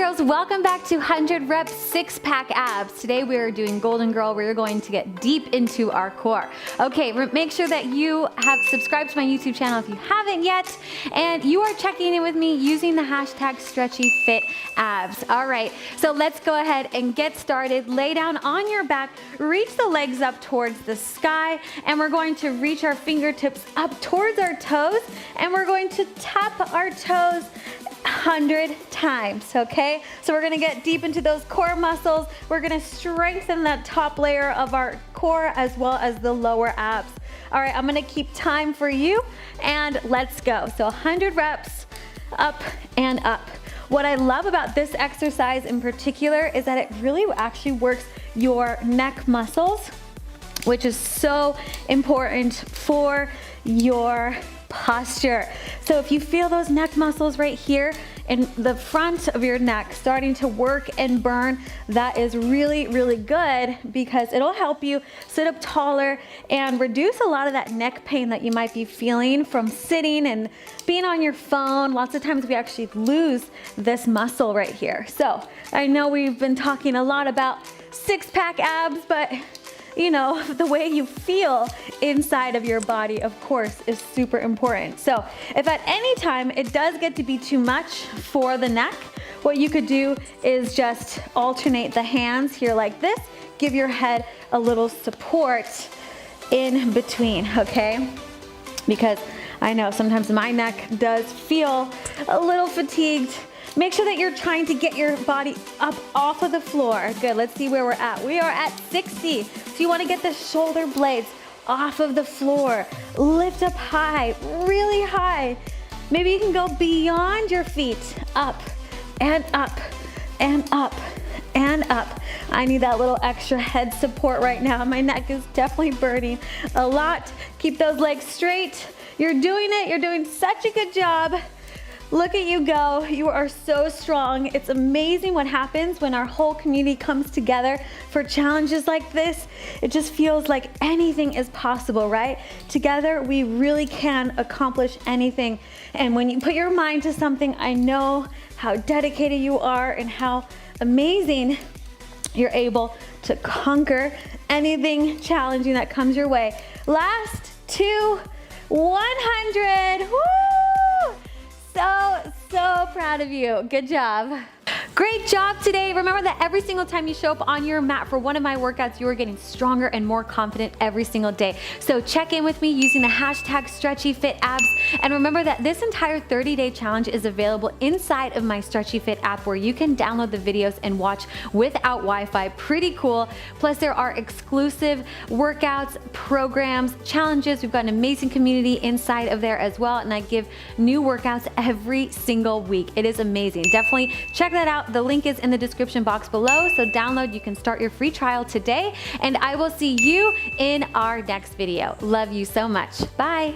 Girls, welcome back to 100 Reps Six-Pack Abs. Today we are doing Golden Girl. We're going to get deep into our core. Okay, make sure that you have subscribed to my YouTube channel if you haven't yet, and you are checking in with me using the hashtag StretchyFitAbs. All right, so let's go ahead and get started. Lay down on your back, reach the legs up towards the sky, and we're going to reach our fingertips up towards our toes, and we're going to tap our toes 100 times, okay? So we're gonna get deep into those core muscles. We're gonna strengthen that top layer of our core as well as the lower abs. All right, I'm gonna keep time for you and let's go. So 100 reps, up and up. What I love about this exercise in particular is that it really actually works your neck muscles, which is so important for your posture. So if you feel those neck muscles right here in the front of your neck starting to work and burn, that is really, really good because it'll help you sit up taller and reduce a lot of that neck pain that you might be feeling from sitting and being on your phone. Lots of times we actually lose this muscle right here. So I know we've been talking a lot about six-pack abs, but you know, the way you feel inside of your body, of course, is super important. So if at any time it does get to be too much for the neck, what you could do is just alternate the hands here like this. Give your head a little support in between, okay? Because I know sometimes my neck does feel a little fatigued. Make sure that you're trying to get your body up off of the floor. Good, let's see where we're at. We are at 60. So you wanna get the shoulder blades off of the floor. Lift up high, really high. Maybe you can go beyond your feet, up and up and up and up. I need that little extra head support right now. My neck is definitely burning a lot. Keep those legs straight. You're doing it, you're doing such a good job. Look at you go, you are so strong. It's amazing what happens when our whole community comes together for challenges like this. It just feels like anything is possible, right? Together, we really can accomplish anything. And when you put your mind to something, I know how dedicated you are and how amazing you're able to conquer anything challenging that comes your way. Last to 100, woo! So proud of you. Good job. Great job today. Remember that every single time you show up on your mat for one of my workouts, you are getting stronger and more confident every single day. So check in with me using the hashtag StretchyFitAbs. And remember that this entire 30-day challenge is available inside of my Stretchy Fit app where you can download the videos and watch without Wi-Fi. Pretty cool. Plus there are exclusive workouts, programs, challenges. We've got an amazing community inside of there as well. And I give new workouts every single week. It is amazing. Definitely check that out. The link is in the description box below, so download. You can start your free trial today, and I will see you in our next video. Love you so much. Bye.